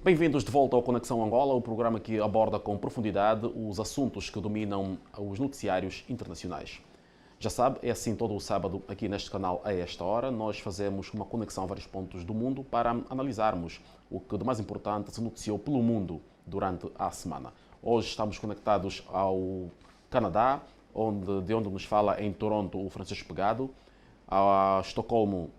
Bem-vindos de volta ao Conexão Angola, o programa que aborda com profundidade os assuntos que dominam os noticiários internacionais. Já sabe, é assim todo o sábado aqui neste canal a esta hora. Nós fazemos uma conexão a vários pontos do mundo para analisarmos o que de mais importante se noticiou pelo mundo durante a semana. Hoje estamos conectados ao Canadá, de onde nos fala em Toronto o Francisco Pegado, a Estocolmo,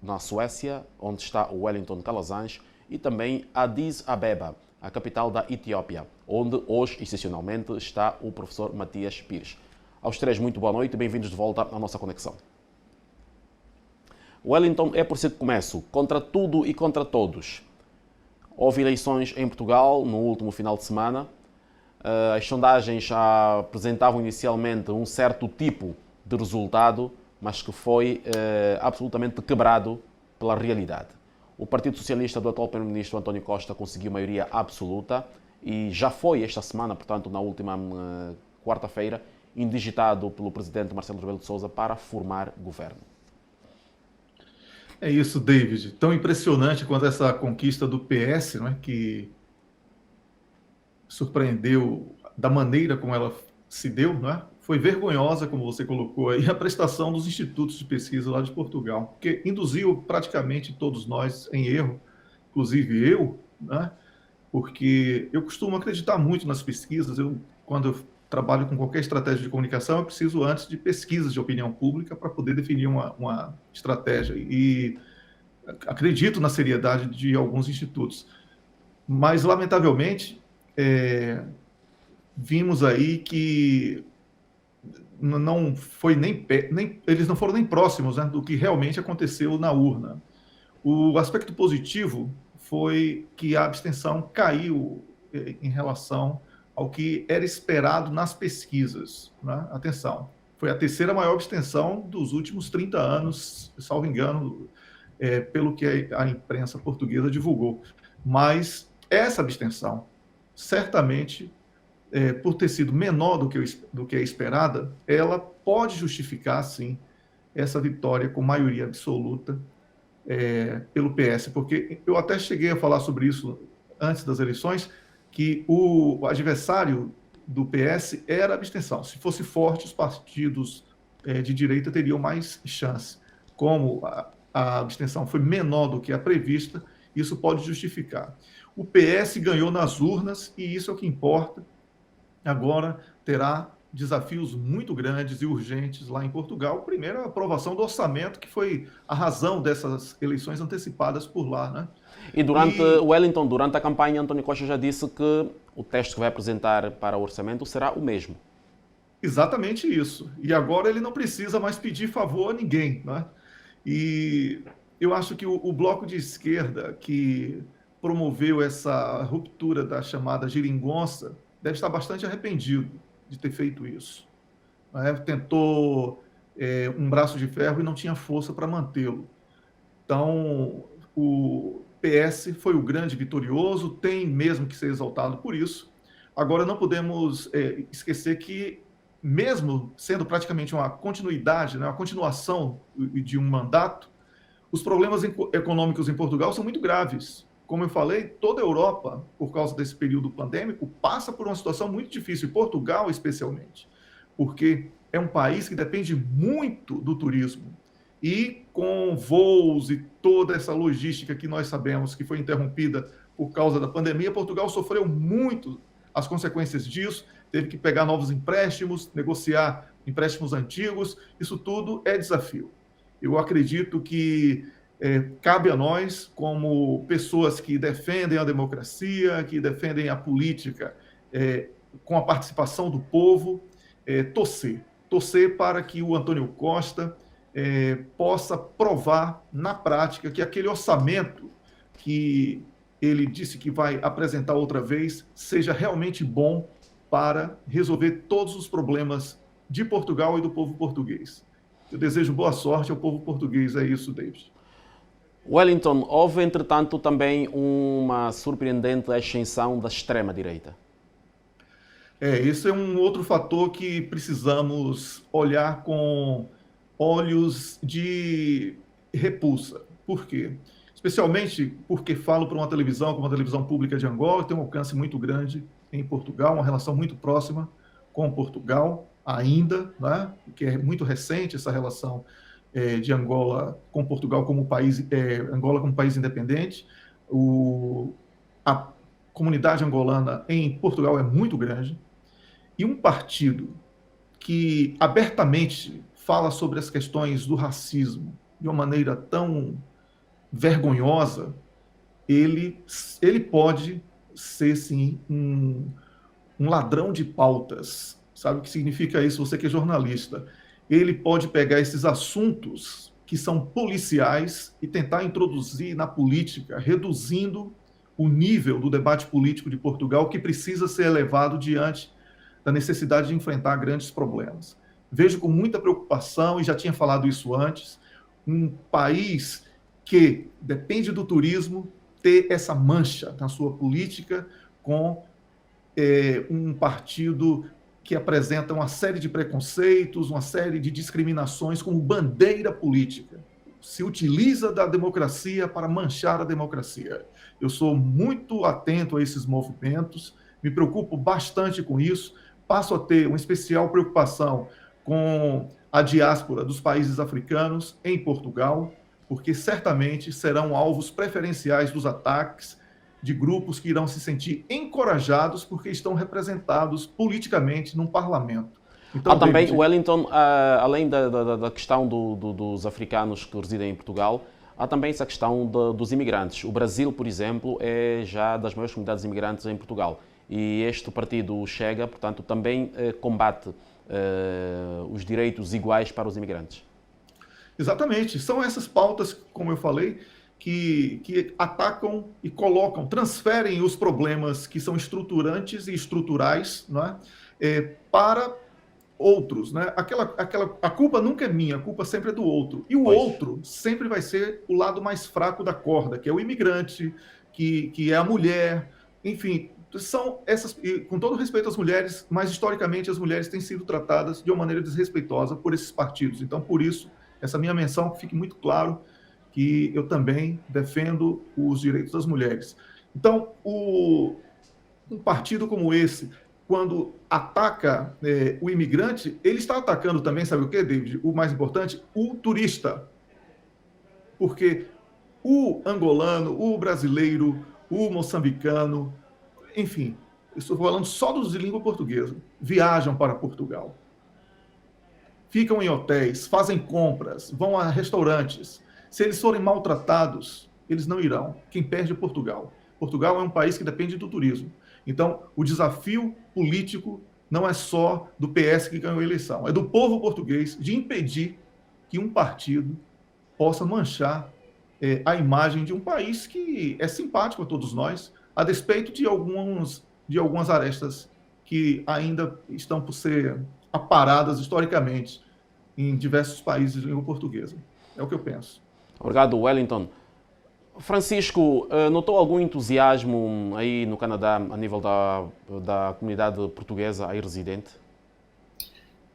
na Suécia, onde está o Wellington Calazans, e também a Addis Abeba, a capital da Etiópia, onde hoje, excepcionalmente, está o professor Matias Pires. Aos três, muito boa noite e bem-vindos de volta à nossa conexão. Wellington, é por si que começo. Contra tudo e contra todos. Houve eleições em Portugal no último final de semana. As sondagens já apresentavam inicialmente um certo tipo de resultado, mas que foi absolutamente quebrado pela realidade. O Partido Socialista do atual Primeiro-Ministro António Costa conseguiu maioria absoluta e já foi esta semana, portanto, na última quarta-feira, indigitado pelo Presidente Marcelo Rebelo de Sousa para formar governo. É isso, David. Tão impressionante quanto essa conquista do PS, não é? Que surpreendeu da maneira como ela se deu, não é? Foi vergonhosa, como você colocou aí, a prestação dos institutos de pesquisa lá de Portugal, porque induziu praticamente todos nós em erro, inclusive eu, né? Porque eu costumo acreditar muito nas pesquisas. Quando eu trabalho com qualquer estratégia de comunicação, eu preciso antes de pesquisas de opinião pública para poder definir uma estratégia. E acredito na seriedade de alguns institutos. Mas, lamentavelmente, vimos aí que não foi eles não foram nem próximos, né, do que realmente aconteceu na urna. O aspecto positivo foi que a abstenção caiu em relação ao que era esperado nas pesquisas, né? Atenção, foi a terceira maior abstenção dos últimos 30 anos, salvo engano, pelo que a imprensa portuguesa divulgou. Mas essa abstenção, certamente, por ter sido menor do que a esperada, ela pode justificar, sim, essa vitória com maioria absoluta pelo PS, porque eu até cheguei a falar sobre isso antes das eleições, que o adversário do PS era a abstenção. Se fosse forte, os partidos de direita teriam mais chance. Como a abstenção foi menor do que a prevista, isso pode justificar. O PS ganhou nas urnas e isso é o que importa. Agora terá desafios muito grandes e urgentes lá em Portugal. Primeiro, a aprovação do orçamento, que foi a razão dessas eleições antecipadas por lá, né? E Wellington, durante a campanha, António Costa já disse que o texto que vai apresentar para o orçamento será o mesmo. Exatamente isso. E agora ele não precisa mais pedir favor a ninguém, né? E eu acho que o bloco de esquerda que promoveu essa ruptura da chamada geringonça deve estar bastante arrependido de ter feito isso. Tentou um braço de ferro e não tinha força para mantê-lo. Então, o PS foi o grande vitorioso, tem mesmo que ser exaltado por isso. Agora, não podemos esquecer que, mesmo sendo praticamente uma continuidade, né, uma continuação de um mandato, os problemas econômicos em Portugal são muito graves. Como eu falei, toda a Europa, por causa desse período pandêmico, passa por uma situação muito difícil, e Portugal especialmente, porque é um país que depende muito do turismo. E com voos e toda essa logística que nós sabemos que foi interrompida por causa da pandemia, Portugal sofreu muito as consequências disso, teve que pegar novos empréstimos, negociar empréstimos antigos, isso tudo é desafio. Eu acredito que cabe a nós, como pessoas que defendem a democracia, que defendem a política com a participação do povo, torcer para que o Antônio Costa possa provar na prática que aquele orçamento que ele disse que vai apresentar outra vez seja realmente bom para resolver todos os problemas de Portugal e do povo português. Eu desejo boa sorte ao povo português, é isso, David. Wellington, houve entretanto também uma surpreendente ascensão da extrema-direita. Esse é um outro fator que precisamos olhar com olhos de repulsa. Por quê? especialmente porque falo para uma televisão como a televisão pública de Angola, que tem um alcance muito grande em Portugal, uma relação muito próxima com Portugal ainda, né? Que é muito recente essa relação de Angola com Portugal como país, Angola como país independente. A comunidade angolana em Portugal é muito grande, e um partido que abertamente fala sobre as questões do racismo de uma maneira tão vergonhosa, ele pode ser, sim, um ladrão de pautas. Sabe o que significa isso? Você que é jornalista. Ele pode pegar esses assuntos que são policiais e tentar introduzir na política, reduzindo o nível do debate político de Portugal, que precisa ser elevado diante da necessidade de enfrentar grandes problemas. Vejo com muita preocupação, e já tinha falado isso antes, um país que depende do turismo ter essa mancha na sua política com um partido que apresenta uma série de preconceitos, uma série de discriminações como bandeira política. Se utiliza da democracia para manchar a democracia. Eu sou muito atento a esses movimentos, me preocupo bastante com isso, passo a ter uma especial preocupação com a diáspora dos países africanos em Portugal, porque certamente serão alvos preferenciais dos ataques de grupos que irão se sentir encorajados porque estão representados politicamente num parlamento. Então, há também, David, Wellington, além da questão dos africanos que residem em Portugal, há também essa questão dos imigrantes. O Brasil, por exemplo, é já das maiores comunidades imigrantes em Portugal. E este partido Chega, portanto, também combate os direitos iguais para os imigrantes. Exatamente. São essas pautas, como eu falei, que atacam e colocam, transferem os problemas que são estruturantes e estruturais, não é? Para outros, né? A culpa nunca é minha, a culpa sempre é do outro. E o outro sempre vai ser o lado mais fraco da corda, que é o imigrante, que é a mulher, enfim, são essas, e com todo respeito às mulheres, mas historicamente as mulheres têm sido tratadas de uma maneira desrespeitosa por esses partidos. Então, por isso, essa minha menção, que fique muito claro que eu também defendo os direitos das mulheres. Então, um partido como esse, quando ataca o imigrante, ele está atacando também, sabe o quê, David? O mais importante, o turista. Porque o angolano, o brasileiro, o moçambicano, enfim, estou falando só dos de língua portuguesa, viajam para Portugal. Ficam em hotéis, fazem compras, vão a restaurantes. Se eles forem maltratados, eles não irão. Quem perde é Portugal. Portugal é um país que depende do turismo. Então, o desafio político não é só do PS que ganhou a eleição, é do povo português de impedir que um partido possa manchar a imagem de um país que é simpático a todos nós, a despeito de algumas arestas que ainda estão por ser aparadas historicamente em diversos países de língua portuguesa. É o que eu penso. Obrigado, Wellington. Francisco, notou algum entusiasmo aí no Canadá a nível da comunidade portuguesa aí residente?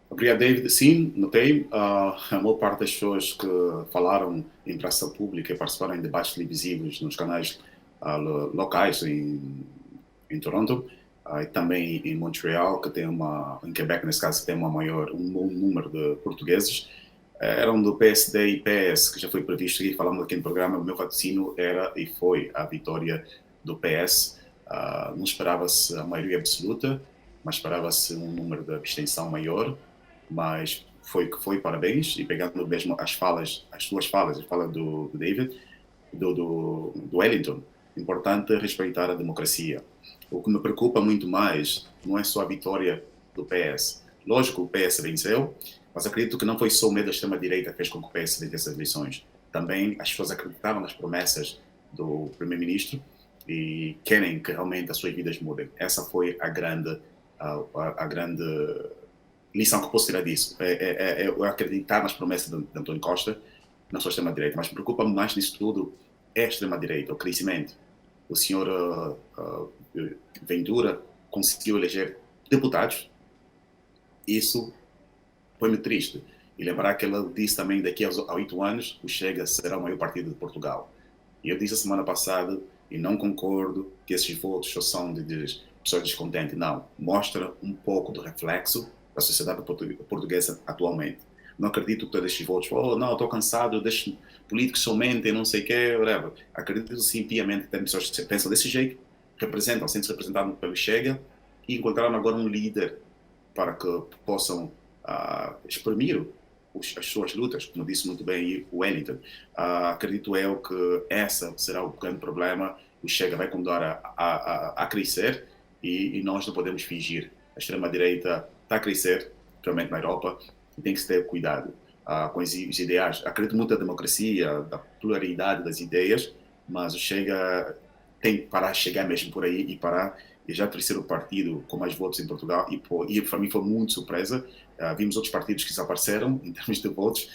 Obrigado, David. Sim, notei. A maior parte das pessoas que falaram em praça pública e participaram em debates televisivos nos canais locais em Toronto, e também em Montreal, que tem em Quebec, nesse caso, tem um número de portugueses, eram do PSD e PS, que já foi previsto aqui, falamos aqui no programa. O meu vaticínio era e foi a vitória do PS. Não esperava-se a maioria absoluta, mas esperava-se um número de abstenção maior, mas foi que foi, parabéns. E pegando mesmo as suas falas, a fala do David, do Wellington, importante respeitar a democracia. O que me preocupa muito mais não é só a vitória do PS. Lógico, o PS venceu, mas acredito que não foi só o medo da extrema-direita que fez com que o PS vencesse as eleições. Também as pessoas acreditavam nas promessas do primeiro-ministro e querem que realmente as suas vidas mudem. Essa foi a grande lição que eu posso tirar disso. É acreditar nas promessas de António Costa, na sua extrema-direita. Mas preocupa-me mais nisso tudo é a extrema-direita, o crescimento. O senhor Ventura conseguiu eleger deputados. Isso foi-me triste. E lembrar que ele disse também daqui a 8 anos o Chega será o maior partido de Portugal. E eu disse a semana passada, e não concordo que esses votos só são de pessoas descontentes. Não. Mostra um pouco do reflexo da sociedade portuguesa atualmente. Não acredito que todos esses votos, não, estou cansado, deixo políticos somente, não sei o quê, whatever. Acredito sim, piamente, que tem pessoas que pensam desse jeito, representam, sentem-se representados pelo Chega, e encontraram agora um líder para que possam exprimir as suas lutas, como disse muito bem o Wellington. Acredito eu que esse será o grande problema. O Chega vai continuar a crescer e nós não podemos fingir. A extrema-direita está a crescer, realmente na Europa, e tem que se ter cuidado com os ideais. Acredito muito na democracia, da pluralidade das ideias, mas o Chega tem que parar de chegar mesmo por aí e parar. E já terceiro partido com mais votos em Portugal, e para mim foi muito surpresa. Vimos outros partidos que desapareceram em termos de votos,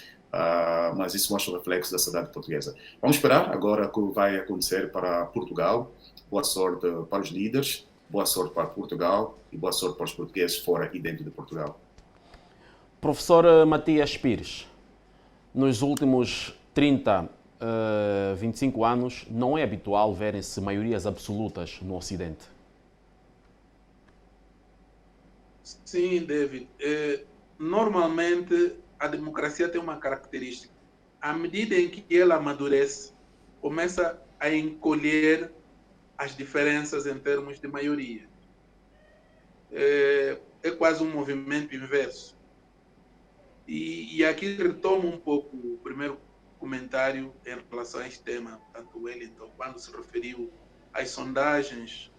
mas isso mostra o reflexo da sociedade portuguesa. Vamos esperar agora o que vai acontecer para Portugal. Boa sorte para os líderes, boa sorte para Portugal e boa sorte para os portugueses fora e dentro de Portugal. Professor Matias Pires, nos últimos 30, 25 anos, não é habitual verem-se maiorias absolutas no Ocidente. Sim, David. Normalmente, a democracia tem uma característica. À medida em que ela amadurece, começa a encolher as diferenças em termos de maioria. É quase um movimento inverso. E aqui retomo um pouco o primeiro comentário em relação a este tema, tanto Wellington, quando se referiu às sondagens.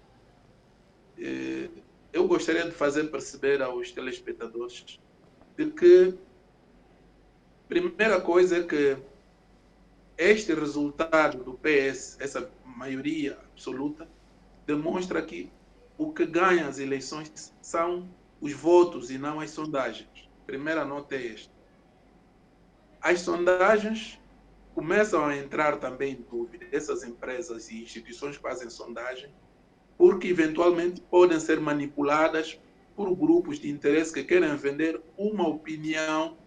Eu gostaria de fazer perceber aos telespectadores de que, primeira coisa é que este resultado do PS, essa maioria absoluta, demonstra que o que ganha as eleições são os votos e não as sondagens. Primeira nota é esta. As sondagens começam a entrar também em dúvida, essas empresas e instituições que fazem sondagem, porque eventualmente podem ser manipuladas por grupos de interesse que querem vender uma opinião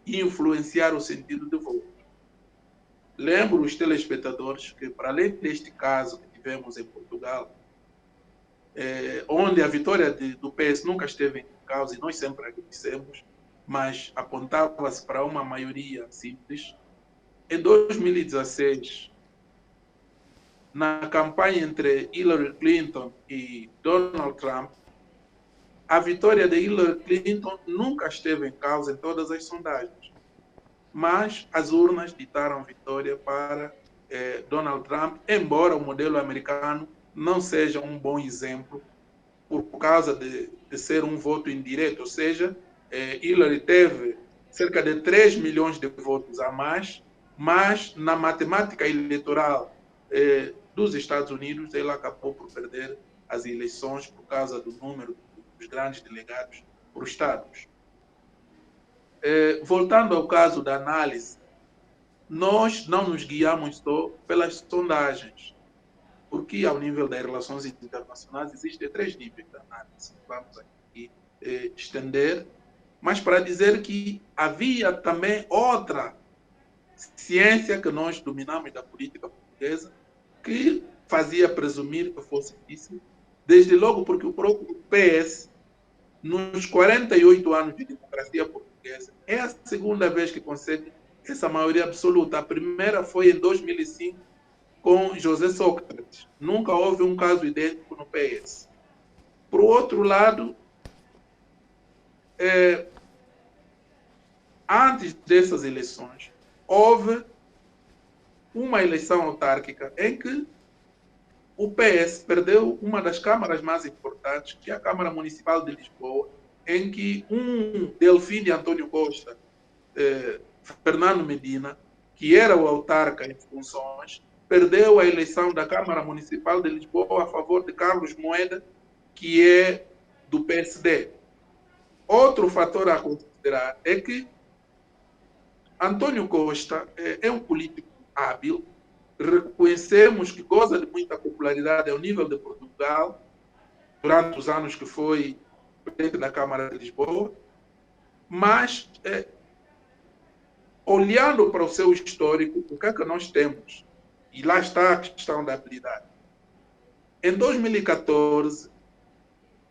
e influenciar o sentido de voto. Lembro os telespectadores que, para além deste caso que tivemos em Portugal, onde a vitória do PS nunca esteve em causa, e nós sempre agradecemos, mas apontava-se para uma maioria simples, em 2016, na campanha entre Hillary Clinton e Donald Trump, a vitória de Hillary Clinton nunca esteve em causa em todas as sondagens, mas as urnas ditaram vitória para Donald Trump, embora o modelo americano não seja um bom exemplo por causa de ser um voto indireto, ou seja, Hillary teve cerca de 3 milhões de votos a mais, mas na matemática eleitoral dos Estados Unidos, ela acabou por perder as eleições por causa do número dos grandes delegados por estados. Voltando ao caso da análise, nós não nos guiamos só pelas sondagens, porque ao nível das relações internacionais existem 3 níveis de análise. Vamos aqui estender, mas para dizer que havia também outra ciência que nós dominamos da política portuguesa, que fazia presumir que fosse difícil, desde logo porque o próprio PS, nos 48 anos de democracia portuguesa, é a segunda vez que concede essa maioria absoluta. A primeira foi em 2005, com José Sócrates. Nunca houve um caso idêntico no PS. Por outro lado, antes dessas eleições, houve uma eleição autárquica em que o PS perdeu uma das câmaras mais importantes, que é a Câmara Municipal de Lisboa, em que um Delfim de António Costa, Fernando Medina, que era o autarca em funções, perdeu a eleição da Câmara Municipal de Lisboa a favor de Carlos Moeda, que é do PSD. Outro fator a considerar é que António Costa é um político hábil, reconhecemos que goza de muita popularidade ao nível de Portugal, durante os anos que foi presidente da Câmara de Lisboa, mas, olhando para o seu histórico, o que é que nós temos? E lá está a questão da habilidade. Em 2014,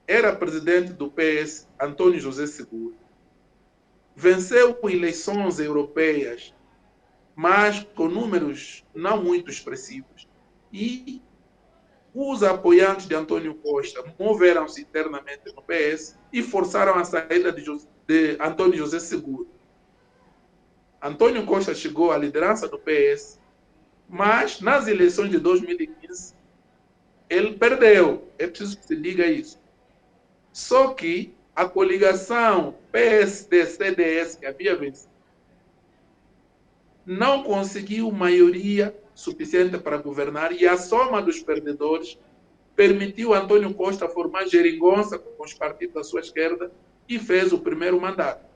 era presidente do PS António José Seguro. Venceu eleições europeias, mas com números não muito expressivos. E os apoiantes de António Costa moveram-se internamente no PS e forçaram a saída de António José Seguro. Antônio Costa chegou à liderança do PS, mas nas eleições de 2015 ele perdeu. É preciso que se diga isso. Só que a coligação PSD-CDS que havia vencido não conseguiu maioria suficiente para governar e a soma dos perdedores permitiu Antônio Costa formar geringonça com os partidos da sua esquerda e fez o primeiro mandato.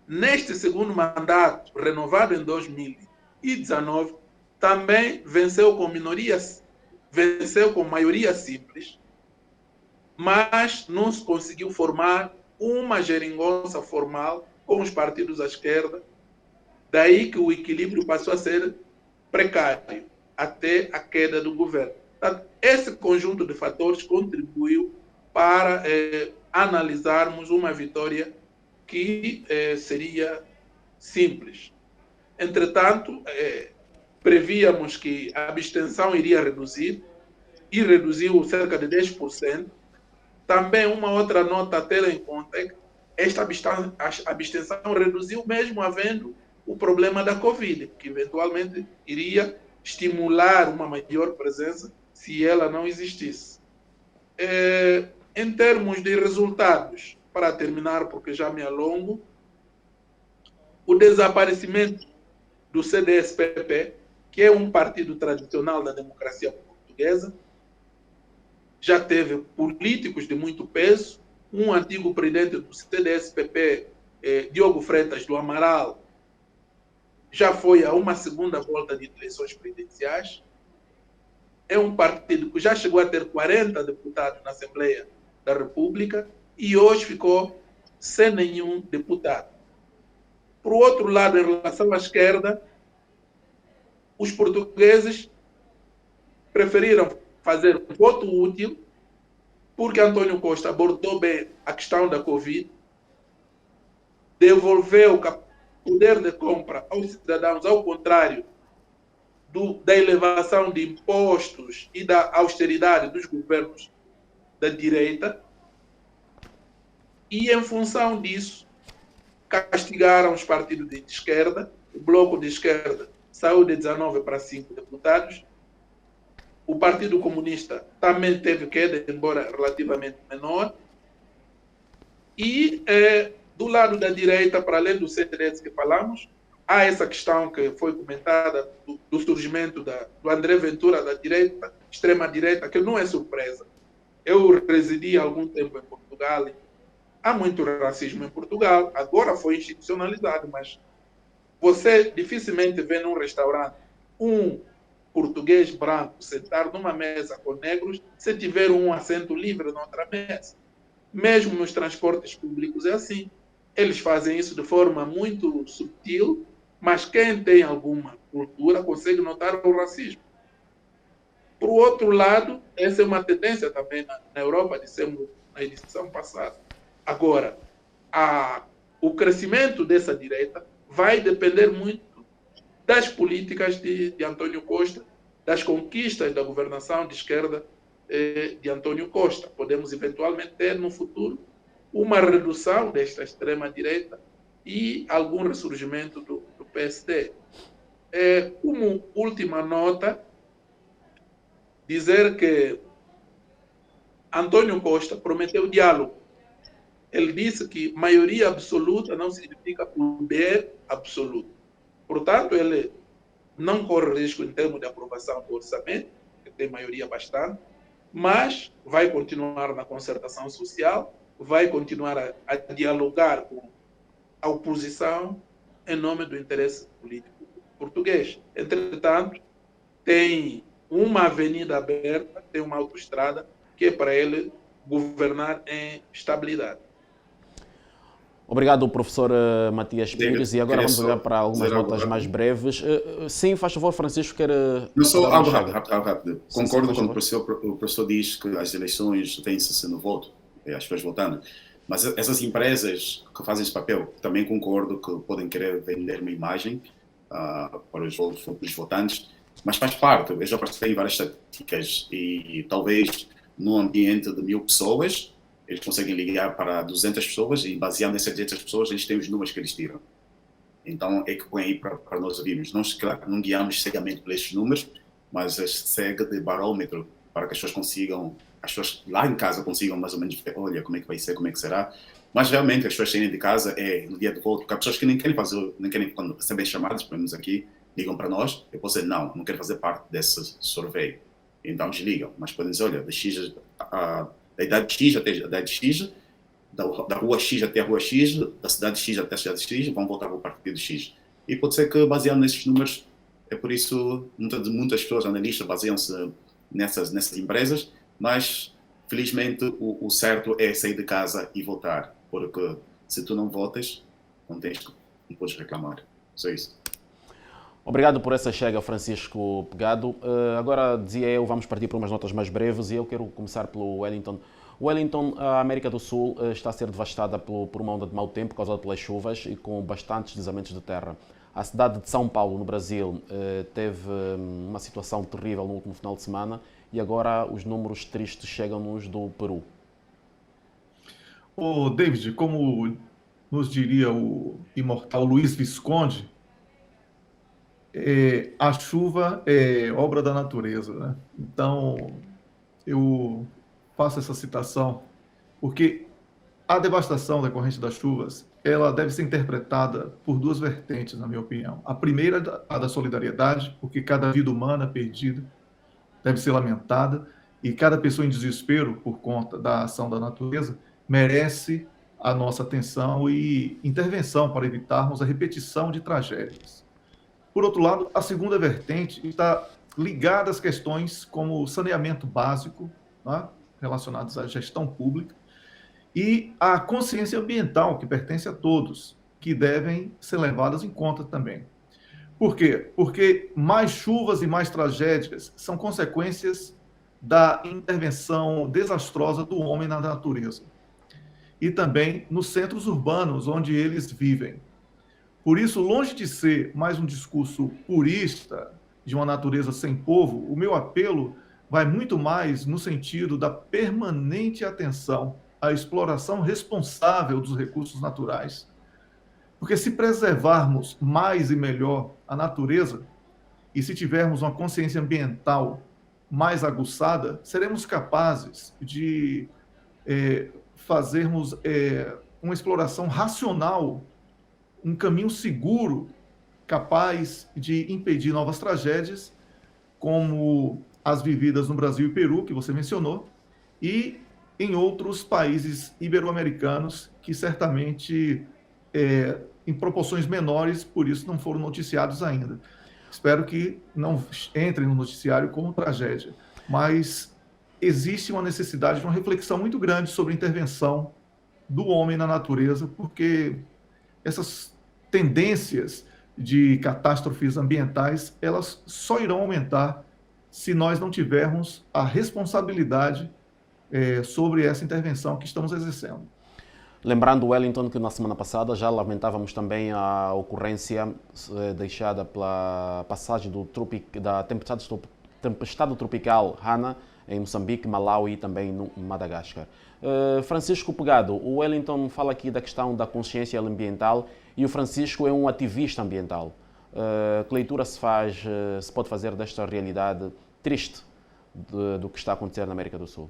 Neste segundo mandato, renovado em 2019, também venceu com maioria simples, mas não se conseguiu formar uma geringonça formal com os partidos da esquerda, daí que o equilíbrio passou a ser precário, até a queda do governo. Portanto, esse conjunto de fatores contribuiu para analisarmos uma vitória que seria simples. Entretanto, prevíamos que a abstenção iria reduzir, e reduziu cerca de 10%. Também uma outra nota a ter em conta é que esta abstenção reduziu mesmo havendo o problema da Covid, que eventualmente iria estimular uma maior presença se ela não existisse. Em termos de resultados, para terminar, porque já me alongo, o desaparecimento do CDS-PP, que é um partido tradicional da democracia portuguesa, já teve políticos de muito peso, um antigo presidente do CDS-PP, Diogo Freitas do Amaral, já foi a uma segunda volta de eleições presidenciais. É um partido que já chegou a ter 40 deputados na Assembleia da República e hoje ficou sem nenhum deputado. Por outro lado, em relação à esquerda, os portugueses preferiram fazer um voto útil porque Antônio Costa abordou bem a questão da Covid, devolveu o poder de compra aos cidadãos, ao contrário da elevação de impostos e da austeridade dos governos da direita, e em função disso castigaram os partidos de esquerda. O bloco de esquerda saiu de 19 para 5 deputados. O Partido Comunista também teve queda, embora relativamente menor. E do lado da direita, para além do CDS que falamos, há essa questão que foi comentada do surgimento do André Ventura da direita, extrema-direita, que não é surpresa. Eu residi há algum tempo em Portugal. Há muito racismo em Portugal. Agora foi institucionalizado, mas você dificilmente vê num restaurante um português branco sentar numa mesa com negros se tiver um assento livre na outra mesa. Mesmo nos transportes públicos é assim. Eles fazem isso de forma muito sutil, mas quem tem alguma cultura consegue notar o racismo. Por outro lado, essa é uma tendência também na Europa, dissemos na edição passada. Agora, o crescimento dessa direita vai depender muito das políticas de Antônio Costa, das conquistas da governação de esquerda de Antônio Costa. Podemos eventualmente ter no futuro uma redução desta extrema-direita e algum ressurgimento do PSD. Como última nota, dizer que Antônio Costa prometeu diálogo. Ele disse que maioria absoluta não significa poder absoluto. Portanto, ele não corre risco em termos de aprovação do orçamento, que tem maioria bastante, mas vai continuar na concertação social, vai continuar a dialogar com a oposição em nome do interesse político português. Entretanto, tem uma avenida aberta, tem uma autoestrada, que é para ele governar em estabilidade. Obrigado, professor Matias Pires. E agora vamos olhar para algumas notas mais breves. Sim, faz favor, Francisco, quer... Não só dar uma algo chega? rápido. Sim, Concordo faz quando favor. o professor diz que as eleições têm-se no voto, as pessoas votando. Mas essas empresas que fazem esse papel, também concordo que podem querer vender uma imagem para os votantes, mas faz parte. Eu já participei em várias estatísticas e talvez num ambiente de 1000 pessoas, eles conseguem ligar para 200 pessoas e baseado nessas 200 pessoas, eles têm os números que eles tiram. Então é que põe aí para nós ouvirmos. Nós, claro, não guiamos cegamente por estes números, mas segue de barômetro para que as pessoas consigam, as pessoas lá em casa consigam mais ou menos ver, olha, como é que vai ser, como é que será. Mas realmente as pessoas saírem de casa no dia do voto, porque há pessoas que nem querem fazer, nem querem, quando recebem chamadas, pelo menos aqui, ligam para nós, eu posso dizer, não quero fazer parte desse sorveio. Então desligam, mas podem dizer, olha, da idade X até a idade X, da rua X até a rua X, da cidade X até a cidade X, vão voltar para o partido X. E pode ser que, baseado nesses números, é por isso muitas pessoas, analistas, baseiam-se nessas empresas, mas, felizmente, o certo é sair de casa e votar, porque se tu não votas, não podes reclamar. Só isso. Obrigado por essa chega, Francisco Pegado. Agora, dizia eu, vamos partir para umas notas mais breves e eu quero começar pelo Wellington. Wellington, a América do Sul está a ser devastada por uma onda de mau tempo causada pelas chuvas e com bastantes deslizamentos de terra. A cidade de São Paulo, no Brasil, teve uma situação terrível no último final de semana e agora os números tristes chegam-nos do Peru. David, como nos diria o imortal Luiz Visconde, a chuva é obra da natureza, né? Então, eu faço essa citação porque a devastação decorrente das chuvas, ela deve ser interpretada por duas vertentes, na minha opinião. A primeira, a da solidariedade, porque cada vida humana perdida deve ser lamentada e cada pessoa em desespero por conta da ação da natureza merece a nossa atenção e intervenção para evitarmos a repetição de tragédias. Por outro lado, a segunda vertente está ligada às questões como saneamento básico, né, relacionadas à gestão pública, e a consciência ambiental, que pertence a todos, que devem ser levadas em conta também. Por quê? Porque mais chuvas e mais tragédias são consequências da intervenção desastrosa do homem na natureza. E também nos centros urbanos onde eles vivem. Por isso, longe de ser mais um discurso purista de uma natureza sem povo, o meu apelo vai muito mais no sentido da permanente atenção à exploração responsável dos recursos naturais. Porque se preservarmos mais e melhor a natureza, e se tivermos uma consciência ambiental mais aguçada, seremos capazes de fazermos uma exploração racional, um caminho seguro, capaz de impedir novas tragédias, como as vividas no Brasil e Peru, que você mencionou, e em outros países ibero-americanos, que certamente, em proporções menores, por isso não foram noticiados ainda. Espero que não entrem no noticiário como tragédia, mas existe uma necessidade de uma reflexão muito grande sobre a intervenção do homem na natureza, porque essas tendências de catástrofes ambientais, elas só irão aumentar se nós não tivermos a responsabilidade sobre essa intervenção que estamos exercendo. Lembrando, Wellington, que na semana passada já lamentávamos também a ocorrência deixada pela passagem da tempestade tropical Hana em Moçambique, Malawi e também no Madagascar. Francisco Pegado, o Wellington fala aqui da questão da consciência ambiental e o Francisco é um ativista ambiental. Que leitura se pode fazer desta realidade triste do que está a acontecer na América do Sul?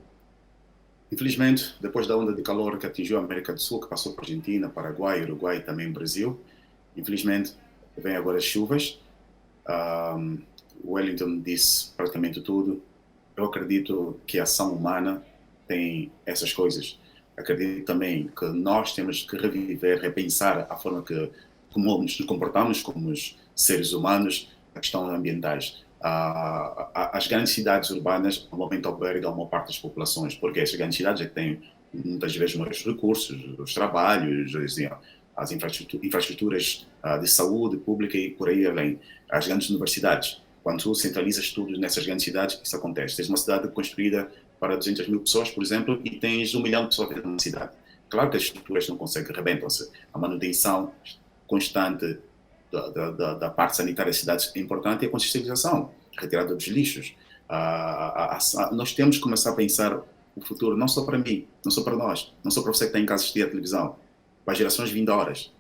Infelizmente, depois da onda de calor que atingiu a América do Sul, que passou por Argentina, Paraguai, Uruguai e também Brasil, infelizmente, vem agora as chuvas. O Wellington disse praticamente tudo. Eu acredito que a ação humana tem essas coisas. Acredito também que nós temos que reviver, repensar a forma como nos comportamos como seres humanos, a questão ambientais. As grandes cidades urbanas, no momento, albergam uma parte das populações, porque essas grandes cidades têm muitas vezes maiores recursos, os trabalhos, as infraestruturas de saúde pública e por aí além, as grandes universidades. Quando tu centralizas tudo nessas grandes cidades, isso acontece. Tens uma cidade construída para 200 mil pessoas, por exemplo, e tens 1 milhão de pessoas dentro de uma cidade. Claro que as estruturas não conseguem, rebentam-se. A manutenção constante da parte sanitária das cidades é importante, e a consciencialização, a retirada dos lixos. Nós temos que começar a pensar o futuro, não só para mim, não só para nós, não só para você que está em casa assistir a televisão, para as gerações vindouras.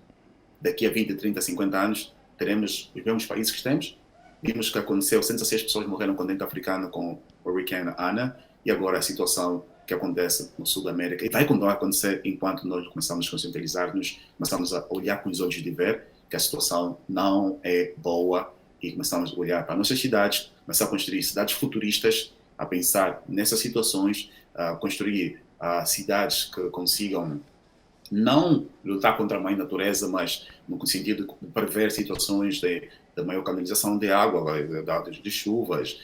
Daqui a 20, 30, 50 anos, teremos os mesmos países que temos. Vimos que aconteceu, 106 pessoas morreram no continente africano com o Hurricane Ana, e agora a situação que acontece no sul da América, e vai continuar a acontecer enquanto nós começamos a consciencializar-nos, começamos a olhar com os olhos de ver que a situação não é boa, e começamos a olhar para nossas cidades, começar a construir cidades futuristas, a pensar nessas situações, a construir cidades que consigam não lutar contra a mãe natureza, mas no sentido de prever situações de maior canalização de água, de chuvas,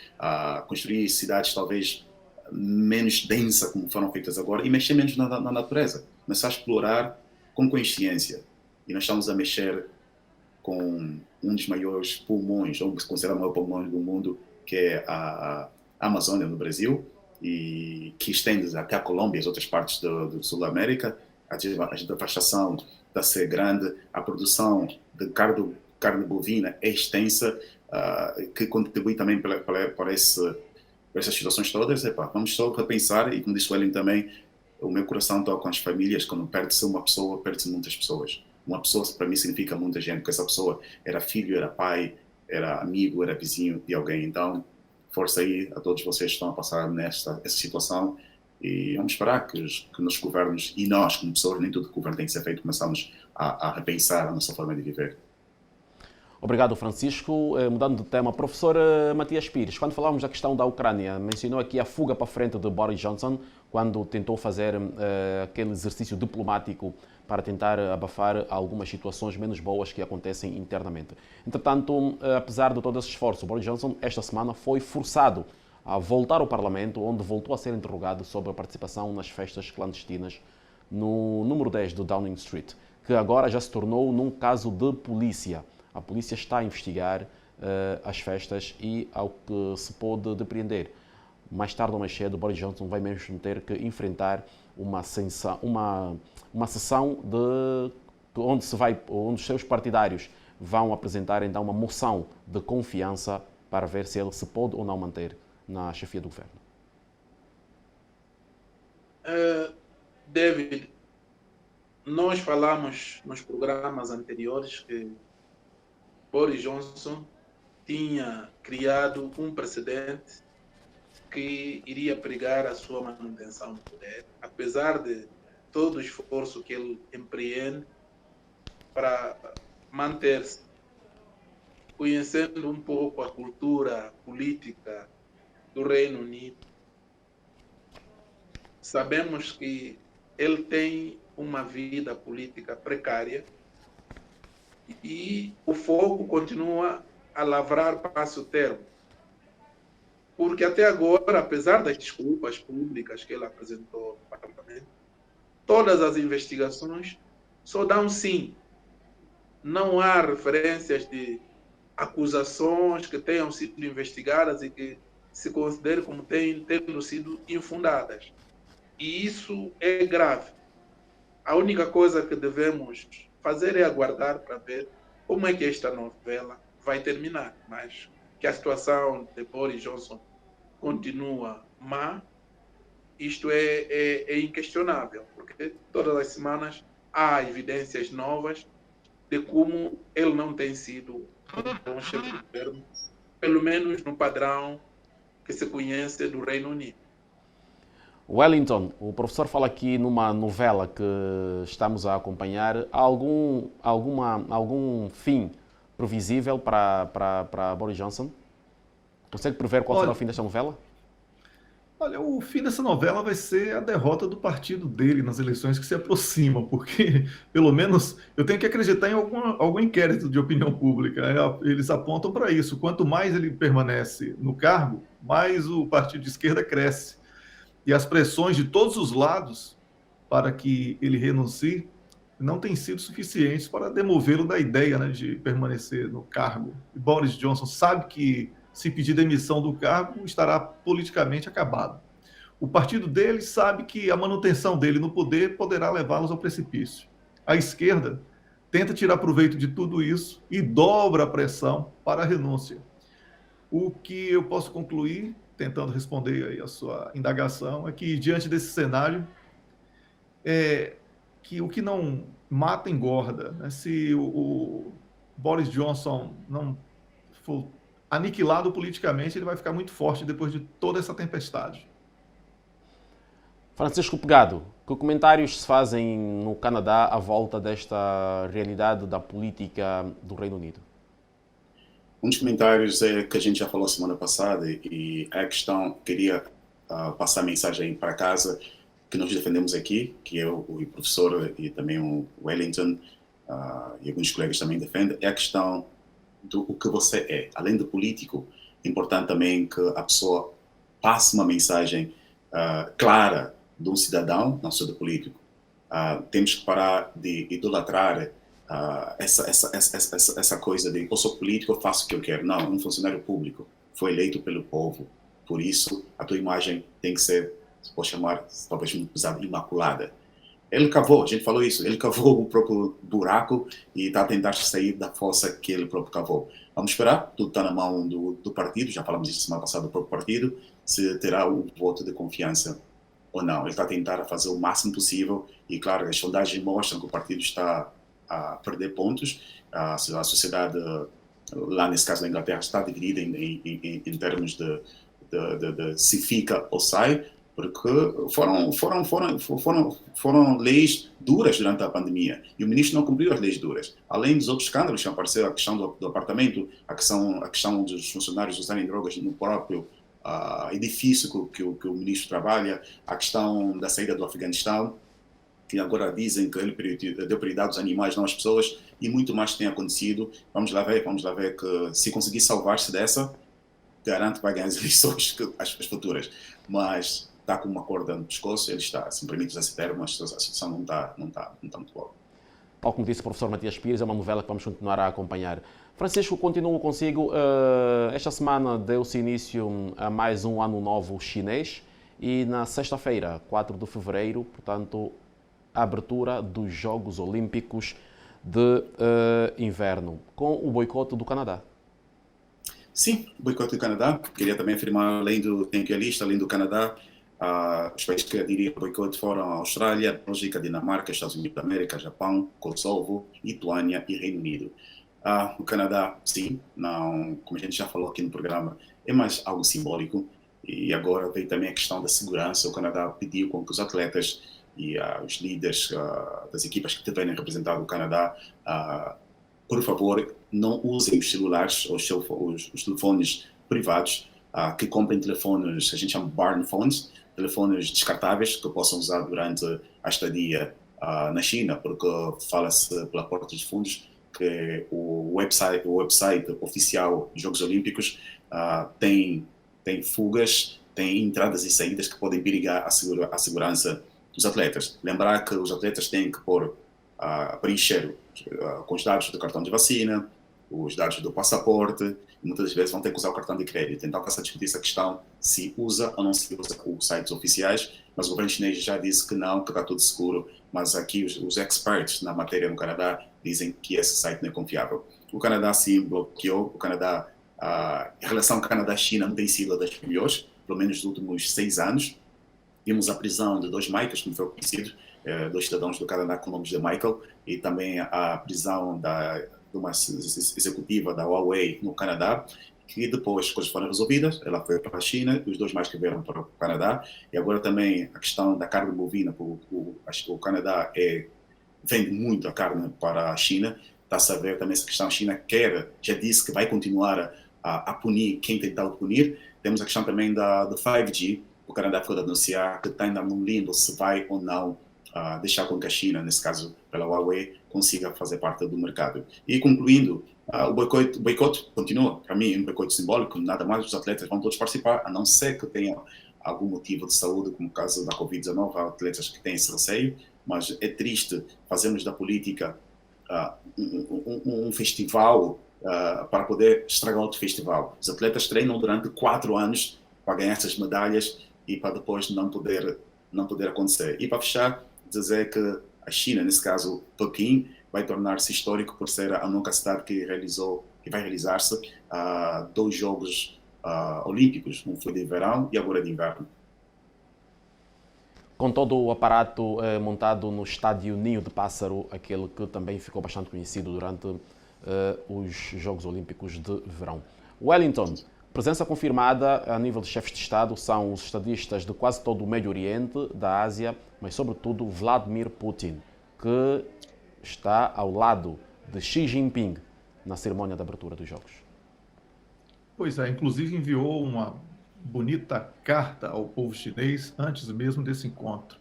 construir cidades talvez menos densas como foram feitas agora, e mexer menos na natureza, começar a explorar com consciência. E nós estamos a mexer com um dos maiores pulmões, ou se considera o maior pulmão do mundo, que é a Amazônia no Brasil, e que estende até a Colômbia e as outras partes do sul da América. A devastação está a ser grande, a produção de carne bovina é extensa, que contribui também para essas situações todas. Vamos só repensar, e como disse o Ellen também, o meu coração toca com as famílias. Quando perde-se uma pessoa, perde-se muitas pessoas. Uma pessoa para mim significa muita gente, porque essa pessoa era filho, era pai, era amigo, era vizinho de alguém. Então, força aí a todos vocês que estão a passar essa situação, e vamos esperar que nos governos, e nós como pessoas, nem tudo que o governo tem que ser feito, começamos a repensar a nossa forma de viver. Obrigado, Francisco. Mudando de tema, professor Matias Pires, quando falávamos da questão da Ucrânia, mencionou aqui a fuga para frente de Boris Johnson, quando tentou fazer aquele exercício diplomático para tentar abafar algumas situações menos boas que acontecem internamente. Entretanto, apesar de todo esse esforço, Boris Johnson, esta semana, foi forçado a voltar ao Parlamento, onde voltou a ser interrogado sobre a participação nas festas clandestinas no número 10 do Downing Street, que agora já se tornou num caso de polícia. A polícia está a investigar as festas e, ao que se pôde depreender, mais tarde ou mais cedo, Boris Johnson vai mesmo ter que enfrentar uma sessão onde os seus partidários vão apresentar então uma moção de confiança para ver se ele se pode ou não manter na chefia do governo. David, nós falamos nos programas anteriores que Boris Johnson tinha criado um precedente que iria pregar a sua manutenção no poder, apesar de todo o esforço que ele empreende para manter-se. Conhecendo um pouco a cultura política do Reino Unido, sabemos que ele tem uma vida política precária e o fogo continua a lavrar passo termo. Porque até agora, apesar das desculpas públicas que ele apresentou ao Parlamento, todas as investigações só dão sim. Não há referências de acusações que tenham sido investigadas e que se considere como tendo sido infundadas. E isso é grave. A única coisa que devemos fazer é aguardar para ver como é que esta novela vai terminar. Mas que a situação de Boris Johnson continua má, isto é inquestionável, porque todas as semanas há evidências novas de como ele não tem sido um bom chefe de governo, pelo menos no padrão que se conhece do Reino Unido. Wellington, o professor fala aqui numa novela que estamos a acompanhar. Há algum fim previsível para Boris Johnson? Consegue prever qual será o fim desta novela? Olha, o fim dessa novela vai ser a derrota do partido dele nas eleições que se aproximam, porque, pelo menos, eu tenho que acreditar em algum inquérito de opinião pública. Eles apontam para isso. Quanto mais ele permanece no cargo, mais o partido de esquerda cresce. E as pressões de todos os lados para que ele renuncie não têm sido suficientes para demovê-lo da ideia, né, de permanecer no cargo. E Boris Johnson sabe que, se pedir demissão do cargo, estará politicamente acabado. O partido dele sabe que a manutenção dele no poder poderá levá-los ao precipício. A esquerda tenta tirar proveito de tudo isso e dobra a pressão para a renúncia. O que eu posso concluir, tentando responder aí a sua indagação, é que, diante desse cenário, que o que não mata engorda, né? Se o Boris Johnson não for aniquilado politicamente, ele vai ficar muito forte depois de toda essa tempestade. Francisco Pegado, que comentários se fazem no Canadá à volta desta realidade da política do Reino Unido? Um dos comentários é que a gente já falou semana passada, e a questão, queria passar a mensagem para casa, que nós defendemos aqui, que eu, o professor e também o Wellington e alguns colegas também defendem, é a questão do o que você é. Além do político, é importante também que a pessoa passe uma mensagem clara de um cidadão, não só do político. Temos que parar de idolatrar essa coisa de eu sou político, eu faço o que eu quero. Não, um funcionário público foi eleito pelo povo. Por isso, a tua imagem tem que ser, se pode chamar, talvez muito pesado, imaculada. Ele cavou, a gente falou isso, ele cavou o próprio buraco e está a tentar sair da fossa que ele próprio cavou. Vamos esperar, tudo está na mão do partido, já falamos isso semana passada do próprio partido, se terá o voto de confiança ou não. Ele está a tentar fazer o máximo possível e, claro, as sondagens mostram que o partido está a perder pontos, a sociedade, lá nesse caso da Inglaterra, está dividida em termos de se fica ou sai, porque foram leis duras durante a pandemia e o ministro não cumpriu as leis duras. Além dos outros escândalos que apareceram, a questão do apartamento, a questão dos funcionários usarem drogas no próprio edifício que o ministro trabalha, a questão da saída do Afeganistão, que agora dizem que ele deu prioridade aos animais, não às pessoas, e muito mais tem acontecido. Vamos lá ver que se conseguir salvar-se dessa, garante que vai ganhar as eleições, as futuras. Mas está com uma corda no pescoço, ele está, se me permite usar esse termo, a situação não está muito boa. Tal como disse o professor Matias Pires, é uma novela que vamos continuar a acompanhar. Francisco, continuo consigo. Esta semana deu-se início a mais um ano novo chinês e na sexta-feira, 4 de fevereiro, portanto, a abertura dos Jogos Olímpicos de Inverno, com o boicote do Canadá. Sim, o boicote do Canadá. Queria também afirmar, além do Canadá, os países que aderiram ao boicote foram a Austrália, Bélgica, Dinamarca, Estados Unidos da América, Japão, Kosovo, Lituânia e Reino Unido. O Canadá, sim, não, como a gente já falou aqui no programa, é mais algo simbólico. E agora veio também a questão da segurança. O Canadá pediu com que os atletas e os líderes das equipas que tiverem representado o Canadá, por favor, não usem os celulares ou os telefones privados, que comprem telefones, a gente chama barn phones, telefones descartáveis que possam usar durante a estadia na China, porque fala-se pela porta dos fundos que o website oficial dos Jogos Olímpicos tem fugas, tem entradas e saídas que podem perigar a segurança dos atletas. Lembrar que os atletas têm que preencher com os dados do cartão de vacina, os dados do passaporte, e muitas vezes vão ter que usar o cartão de crédito. Então está-se a discutir essa questão, se usa ou não se usa os sites oficiais, mas o governo chinês já disse que não, que está tudo seguro, mas aqui os experts na matéria no Canadá dizem que esse site não é confiável. O Canadá sim bloqueou, o Canadá, a relação Canadá-China não tem sido a das melhores, pelo menos nos últimos 6 anos. Vimos a prisão de 2 Michaels, como foi conhecido, 2 cidadãos do Canadá com nomes de Michael, e também a prisão de uma executiva da Huawei no Canadá, que depois as coisas foram resolvidas, ela foi para a China, os 2 mais que vieram para o Canadá, e agora também a questão da carne bovina, o Canadá vende muito a carne para a China, está-se a ver também essa questão, a China já disse que vai continuar a punir quem tentar punir. Temos a questão também do 5G, o Canadá ficou a denunciar que está ainda num limbo se vai ou não deixar com que a China, nesse caso pela Huawei, consiga fazer parte do mercado. E concluindo, o boicote continua, para mim, um boicote simbólico, nada mais, os atletas vão todos participar, a não ser que tenham algum motivo de saúde, como o caso da Covid-19, há atletas que têm esse receio, mas é triste fazermos da política um festival para poder estragar outro festival. Os atletas treinam durante 4 anos para ganhar essas medalhas e para depois não poder acontecer. E para fechar, dizer que a China, nesse caso Pequim, vai tornar-se histórico por ser a única cidade que vai realizar-se 2 Jogos Olímpicos, um foi de verão e agora de inverno. Com todo o aparato montado no estádio Ninho de Pássaro, aquele que também ficou bastante conhecido durante os Jogos Olímpicos de Verão. Wellington, presença confirmada a nível de chefes de Estado são os estadistas de quase todo o Médio Oriente, da Ásia, mas sobretudo Vladimir Putin, que está ao lado de Xi Jinping na cerimónia de abertura dos Jogos. Pois é, inclusive enviou uma bonita carta ao povo chinês antes mesmo desse encontro.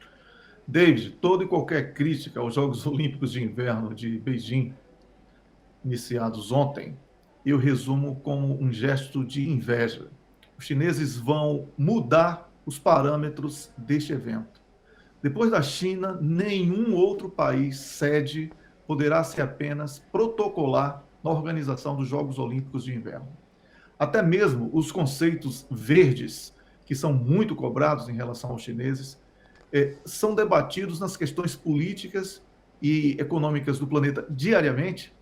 David, toda e qualquer crítica aos Jogos Olímpicos de Inverno de Beijing, iniciados ontem, eu resumo como um gesto de inveja. Os chineses vão mudar os parâmetros deste evento. Depois da China, nenhum outro país sede poderá ser apenas protocolar na organização dos Jogos Olímpicos de Inverno. Até mesmo os conceitos verdes, que são muito cobrados em relação aos chineses, são debatidos nas questões políticas e econômicas do planeta diariamente,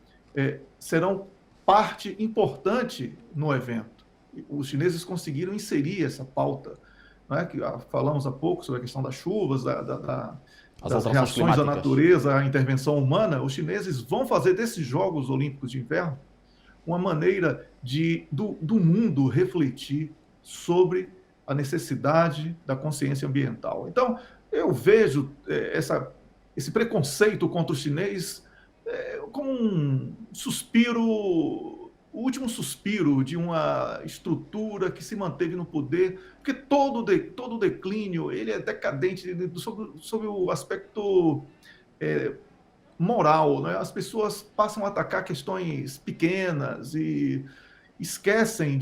serão parte importante no evento. Os chineses conseguiram inserir essa pauta, né, que falamos há pouco sobre a questão das chuvas, das reações da natureza, a intervenção humana. Os chineses vão fazer desses Jogos Olímpicos de Inverno uma maneira do mundo refletir sobre a necessidade da consciência ambiental. Então, eu vejo esse preconceito contra o chinês como um suspiro, o último suspiro de uma estrutura que se manteve no poder, porque todo o declínio ele é decadente sob o aspecto moral, né? As pessoas passam a atacar questões pequenas e esquecem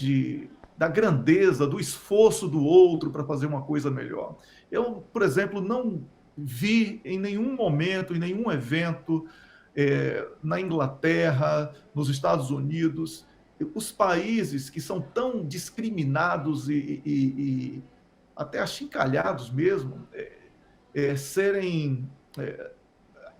da grandeza, do esforço do outro para fazer uma coisa melhor. Eu, por exemplo, não vi em nenhum momento, em nenhum evento, na Inglaterra, nos Estados Unidos, os países que são tão discriminados e até achincalhados mesmo, serem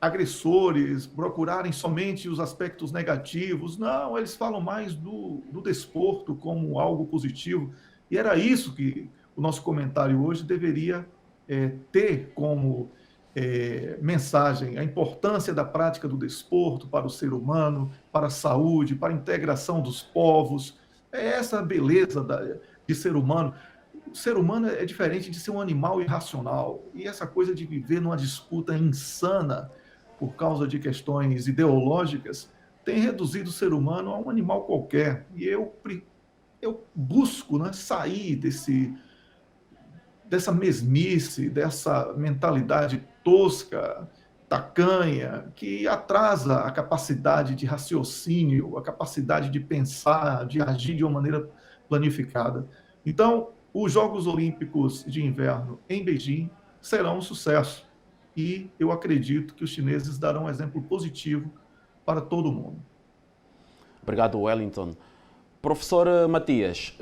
agressores, procurarem somente os aspectos negativos. Não, eles falam mais do desporto como algo positivo. E era isso que o nosso comentário hoje deveria ter como mensagem: a importância da prática do desporto para o ser humano, para a saúde, para a integração dos povos. É essa a beleza de ser humano. O ser humano é diferente de ser um animal irracional. E essa coisa de viver numa disputa insana por causa de questões ideológicas tem reduzido o ser humano a um animal qualquer. E eu busco, né, sair dessa mesmice, dessa mentalidade tosca, tacanha, que atrasa a capacidade de raciocínio, a capacidade de pensar, de agir de uma maneira planificada. Então, os Jogos Olímpicos de Inverno em Beijing serão um sucesso. E eu acredito que os chineses darão um exemplo positivo para todo mundo. Obrigado, Wellington. Professor Matias,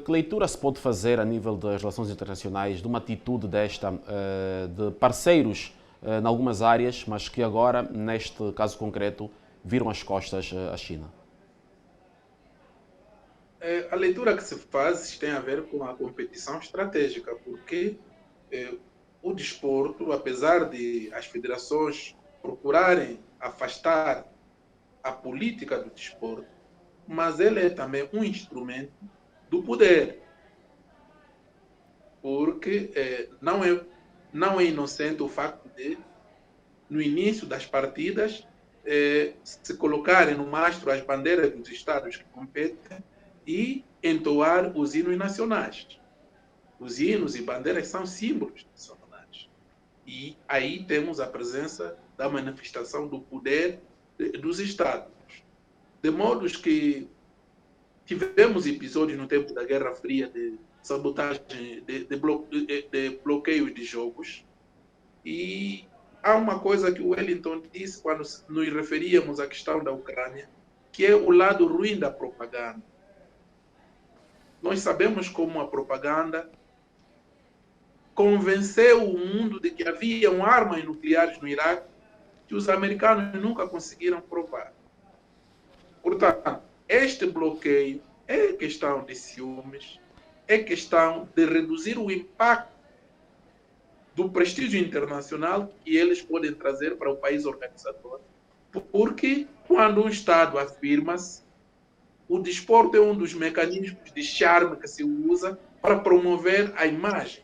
que leitura se pode fazer a nível das relações internacionais de uma atitude desta, de parceiros em algumas áreas, mas que agora, neste caso concreto, viram as costas à China? A leitura que se faz tem a ver com a competição estratégica, porque o desporto, apesar de as federações procurarem afastar a política do desporto, mas ele é também um instrumento do poder, porque não é inocente o facto de, no início das partidas, se colocarem no mastro as bandeiras dos estados que competem e entoar os hinos nacionais. Os hinos e bandeiras são símbolos nacionais. E aí temos a presença da manifestação do poder dos estados. De modo que tivemos episódios no tempo da Guerra Fria de sabotagem, de bloqueios de jogos. E há uma coisa que o Wellington disse quando nos referíamos à questão da Ucrânia, que é o lado ruim da propaganda. Nós sabemos como a propaganda convenceu o mundo de que haviam armas nucleares no Iraque que os americanos nunca conseguiram provar. Portanto, este bloqueio é questão de ciúmes, é questão de reduzir o impacto do prestígio internacional que eles podem trazer para o país organizador. Porque quando um Estado afirma-se, o desporto é um dos mecanismos de charme que se usa para promover a imagem.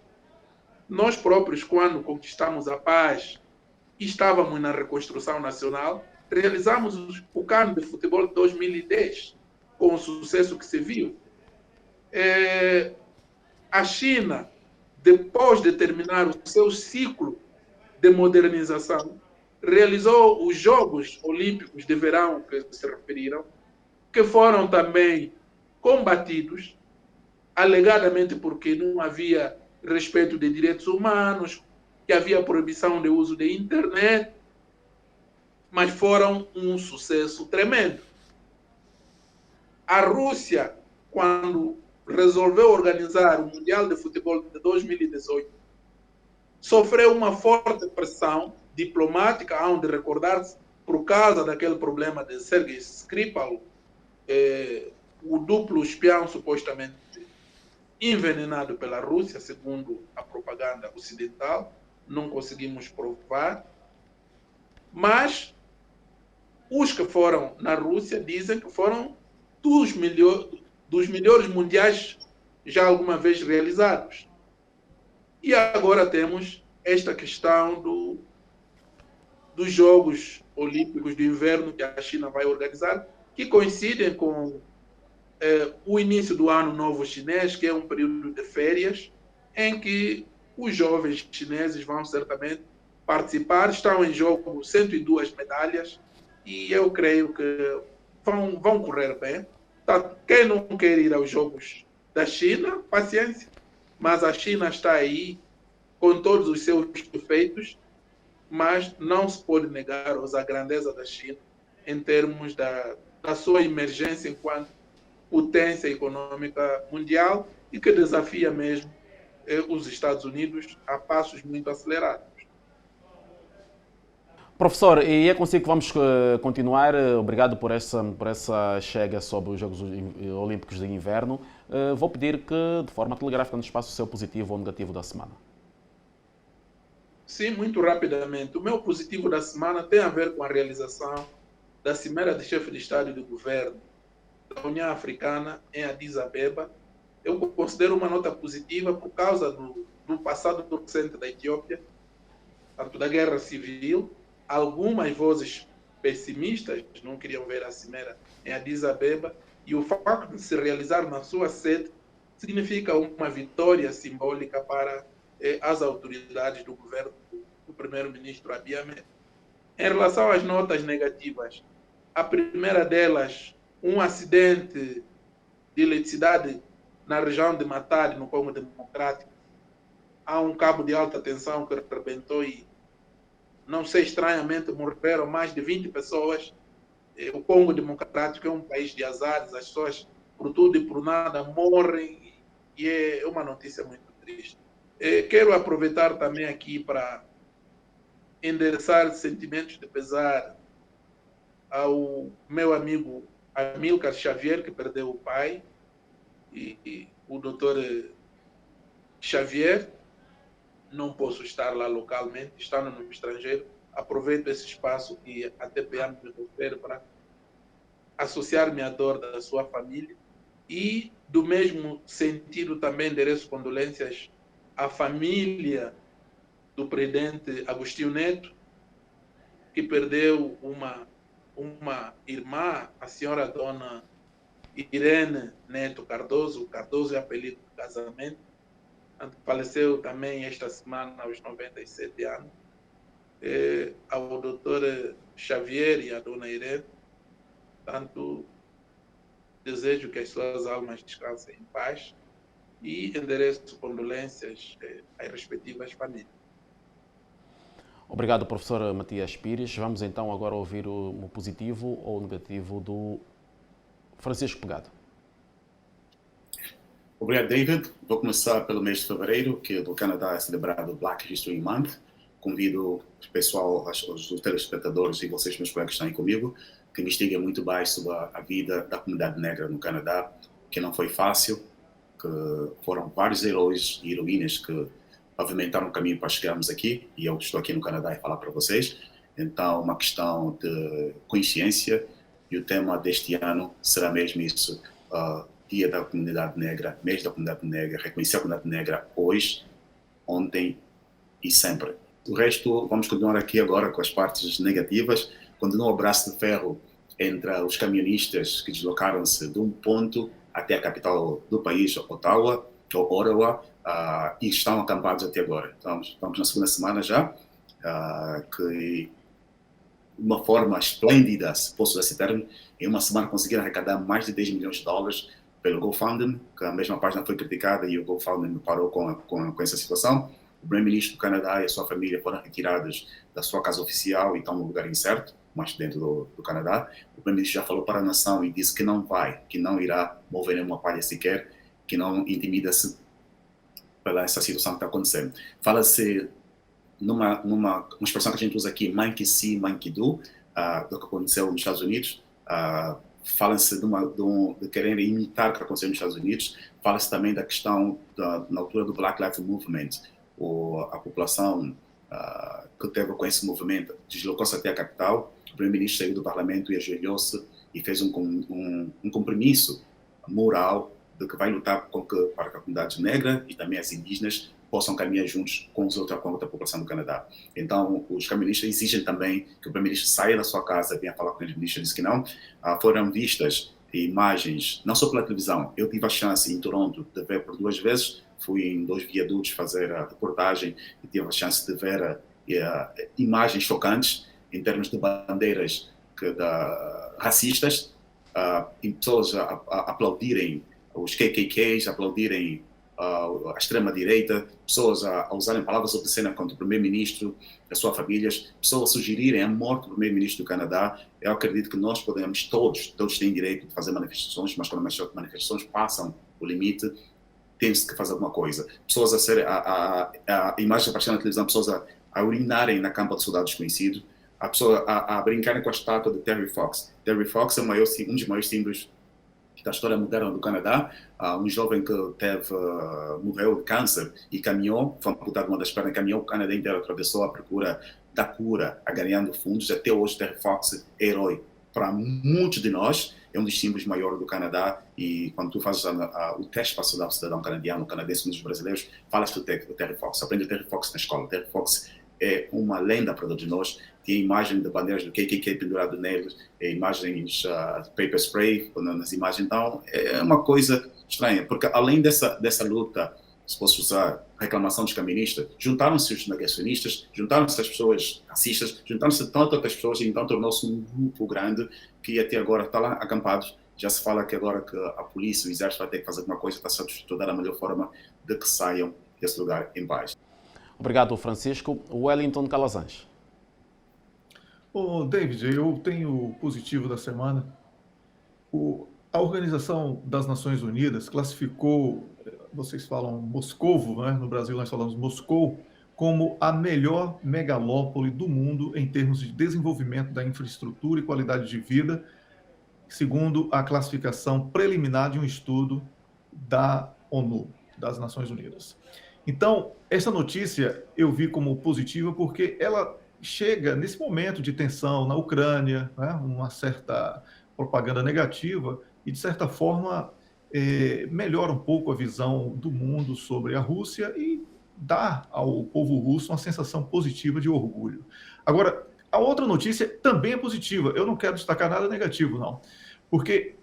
Nós próprios, quando conquistamos a paz e estávamos na reconstrução nacional, realizamos o CAN de futebol de 2010, com o sucesso que se viu. A China, depois de terminar o seu ciclo de modernização, realizou os Jogos Olímpicos de Verão, que se referiram, que foram também combatidos, alegadamente porque não havia respeito de direitos humanos, que havia proibição de uso de internet, mas foram um sucesso tremendo. A Rússia, quando resolveu organizar o Mundial de Futebol de 2018, sofreu uma forte pressão diplomática, onde recordar-se, por causa daquele problema de Sergei Skripal, o duplo espião supostamente envenenado pela Rússia, segundo a propaganda ocidental, não conseguimos provar, mas os que foram na Rússia dizem que foram dos melhores mundiais já alguma vez realizados. E agora temos esta questão dos Jogos Olímpicos de Inverno que a China vai organizar, que coincidem com o início do Ano Novo Chinês, que é um período de férias, em que os jovens chineses vão certamente participar. Estão em jogo 102 medalhas e eu creio que vão correr bem. Quem não quer ir aos Jogos da China, paciência, mas a China está aí com todos os seus defeitos, mas não se pode negar a grandeza da China em termos da sua emergência enquanto potência econômica mundial e que desafia mesmo os Estados Unidos a passos muito acelerados. Professor, e é consigo que vamos continuar. Obrigado por essa chega sobre os Jogos Olímpicos de Inverno. Vou pedir que, de forma telegráfica, nos passe o seu positivo ou negativo da semana. Sim, muito rapidamente. O meu positivo da semana tem a ver com a realização da Cimeira de Chefe de Estado e de Governo da União Africana em Addis Abeba. Eu considero uma nota positiva por causa do passado recente da Etiópia, tanto da guerra civil. Algumas vozes pessimistas não queriam ver a Cimeira em Addis Abeba, e o facto de se realizar na sua sede significa uma vitória simbólica para as autoridades do governo do primeiro-ministro Abiy Ahmed. Em relação às notas negativas, a primeira delas, um acidente de eletricidade na região de Matadi, no Congo Democrático. Há um cabo de alta tensão que arrebentou e, não sei, estranhamente, morreram mais de 20 pessoas. O Congo Democrático é um país de azares, as pessoas, por tudo e por nada, morrem, e é uma notícia muito triste. Quero aproveitar também aqui para endereçar sentimentos de pesar ao meu amigo Amílcar Xavier, que perdeu o pai, e o doutor Xavier. Não posso estar lá localmente, estando no estrangeiro. Aproveito esse espaço que a TPA me confere para associar-me à dor da sua família e, do mesmo sentido, também endereço condolências à família do presidente Agostinho Neto, que perdeu uma irmã, a senhora dona Irene Neto Cardoso. Cardoso é apelido de casamento. Faleceu também esta semana aos 97 anos. Ao doutor Xavier e à dona Irene, tanto desejo que as suas almas descansem em paz e endereço condolências às respectivas famílias. Obrigado, professor Matias Pires. Vamos então agora ouvir o positivo ou o negativo do Francisco Pegado. Obrigado, David. Vou começar pelo mês de fevereiro, que do Canadá é celebrado Black History Month. Convido o pessoal, os telespectadores e vocês, meus colegas que estão aí comigo, que investiguem muito mais sobre a vida da comunidade negra no Canadá, que não foi fácil, que foram vários heróis e heroínas que pavimentaram o caminho para chegarmos aqui, e eu estou aqui no Canadá e falar para vocês. Então, uma questão de consciência, e o tema deste ano será mesmo isso, Dia da Comunidade Negra, mês da Comunidade Negra, reconhecer a comunidade negra hoje, ontem e sempre. O resto, vamos continuar aqui agora com as partes negativas. Continua o braço de ferro entre os camionistas que deslocaram-se de um ponto até a capital do país, Ottawa, e estão acampados até agora. Estamos na segunda semana já, que de uma forma esplêndida, se posso usar esse termo, em uma semana conseguiram arrecadar mais de 10 milhões de dólares pelo GoFundMe, que a mesma página foi criticada e o GoFundMe parou com essa situação. O primeiro-ministro do Canadá e a sua família foram retirados da sua casa oficial e estão no lugar incerto, mas dentro do Canadá. O primeiro-ministro já falou para a nação e disse que não irá mover nenhuma palha sequer, que não intimida-se pela essa situação que está acontecendo. Fala-se numa expressão que a gente usa aqui, monkey see, monkey do que aconteceu nos Estados Unidos. Fala-se de querer imitar o que aconteceu nos Estados Unidos. Fala-se também da questão, na altura do Black Lives Movement, a população que teve com esse movimento deslocou-se até a capital. O primeiro-ministro saiu do parlamento e ajoelhou-se e fez um compromisso moral de que vai lutar para que a comunidade negra e também as indígenas possam caminhar juntos com a outra população do Canadá. Então, os camionistas exigem também que o primeiro-ministro saia da sua casa, venha falar com eles. O ministro disse que não. Foram vistas imagens, não só pela televisão. Eu tive a chance em Toronto de ver por 2 vezes. Fui em 2 viadutos fazer a reportagem e tive a chance de ver imagens chocantes em termos de bandeiras racistas, e pessoas a aplaudirem os KKKs, aplaudirem a extrema-direita, pessoas a usarem palavras obscenas contra o primeiro-ministro, as suas famílias, pessoas a sugerirem a morte do primeiro-ministro do Canadá. Eu acredito que nós podemos, todos têm direito de fazer manifestações, mas quando as manifestações passam o limite, tem-se que fazer alguma coisa. Pessoas a imagens aparecendo na televisão, pessoas a urinarem na campa de soldados desconhecidos, a brincarem com a estátua de Terry Fox. Terry Fox é um dos maiores símbolos da história moderna do Canadá. Um jovem que morreu de câncer e caminhou, foi amputado uma das pernas, caminhou o Canadá inteiro, atravessou a procura da cura, ganhando fundos. Até hoje, Terry Fox é herói para muitos de nós, é um dos símbolos maiores do Canadá. E quando tu fazes o teste para ser cidadão canadiano, canadense, um dos brasileiros, falas do Terry Fox, aprende o Terry Fox na escola. Terry Fox é uma lenda para todos nós. Tem imagem de bandeiras do KKK pendurado neles, imagens de paper spray nas imagens. Então, é uma coisa estranha, porque além dessa luta, se posso usar reclamação dos caministas, juntaram-se os negacionistas, juntaram-se as pessoas racistas, juntaram-se tantas pessoas, e então tornou-se um grupo grande que até agora está lá acampados. Já se fala que agora que a polícia, o exército vai ter que fazer alguma coisa, está a estudar a melhor forma de que saiam desse lugar em paz. Obrigado, Francisco. Wellington Calazans. David, eu tenho o positivo da semana. A Organização das Nações Unidas classificou, vocês falam Moscovo, né? No Brasil nós falamos Moscou, como a melhor megalópole do mundo em termos de desenvolvimento da infraestrutura e qualidade de vida, segundo a classificação preliminar de um estudo da ONU, das Nações Unidas. Então, essa notícia eu vi como positiva porque ela chega nesse momento de tensão na Ucrânia, né, uma certa propaganda negativa, e de certa forma melhora um pouco a visão do mundo sobre a Rússia e dá ao povo russo uma sensação positiva de orgulho. Agora, a outra notícia também é positiva, eu não quero destacar nada negativo, não, porque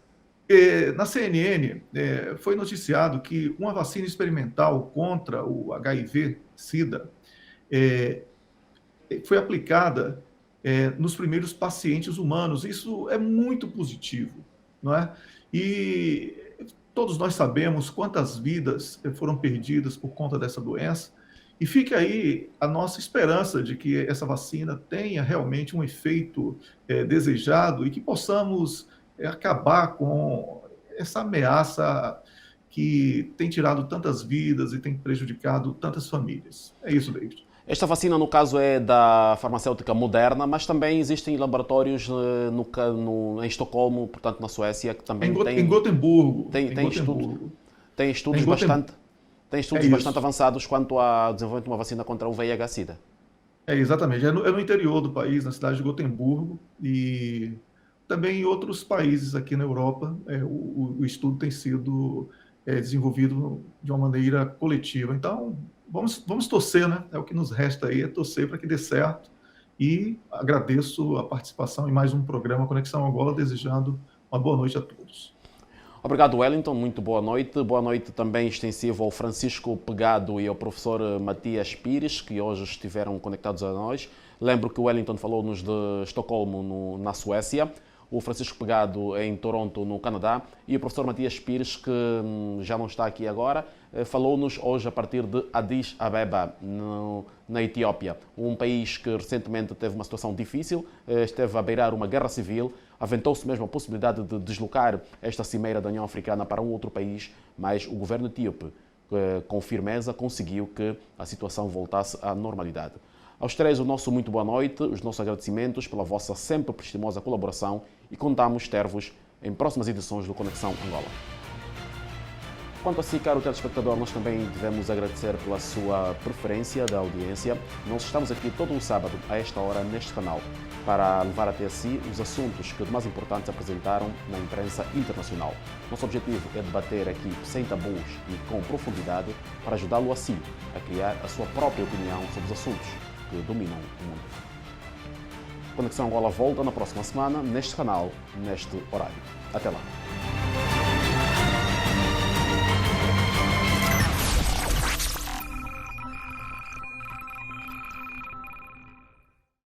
na CNN foi noticiado que uma vacina experimental contra o HIV-Sida foi aplicada nos primeiros pacientes humanos. Isso é muito positivo, não é? E todos nós sabemos quantas vidas foram perdidas por conta dessa doença, e fica aí a nossa esperança de que essa vacina tenha realmente um efeito desejado e que possamos acabar com essa ameaça que tem tirado tantas vidas e tem prejudicado tantas famílias. É isso, David. Esta vacina, no caso, é da farmacêutica Moderna, mas também existem laboratórios em Estocolmo, portanto, na Suécia, que também em Gotemburgo. Tem estudos bastante avançados quanto ao desenvolvimento de uma vacina contra o VIH-Sida. Exatamente. É no interior do país, na cidade de Gotemburgo, e também em outros países aqui na Europa, o estudo tem sido desenvolvido de uma maneira coletiva. Então, vamos torcer, né? É o que nos resta aí, é torcer para que dê certo. E agradeço a participação em mais um programa Conexão Angola, desejando uma boa noite a todos. Obrigado, Wellington. Muito boa noite. Boa noite também extensiva ao Francisco Pegado e ao professor Matias Pires, que hoje estiveram conectados a nós. Lembro que o Wellington falou-nos de Estocolmo, na Suécia. O Francisco Pegado em Toronto, no Canadá, e o professor Matias Pires, que já não está aqui agora, falou-nos hoje a partir de Addis Abeba, na Etiópia, um país que recentemente teve uma situação difícil, esteve a beirar uma guerra civil, aventou-se mesmo a possibilidade de deslocar esta cimeira da União Africana para um outro país, mas o governo etíope, com firmeza, conseguiu que a situação voltasse à normalidade. Aos três, o nosso muito boa noite, os nossos agradecimentos pela vossa sempre prestimosa colaboração e contamos ter-vos em próximas edições do Conexão Angola. Quanto a si, caro telespectador, nós também devemos agradecer pela sua preferência da audiência. Nós estamos aqui todo o sábado, a esta hora, neste canal, para levar até si os assuntos que de mais importantes apresentaram na imprensa internacional. Nosso objetivo é debater aqui sem tabus e com profundidade para ajudá-lo assim a criar a sua própria opinião sobre os assuntos que dominam o mundo. Conexão Angola volta na próxima semana, neste canal, neste horário. Até lá.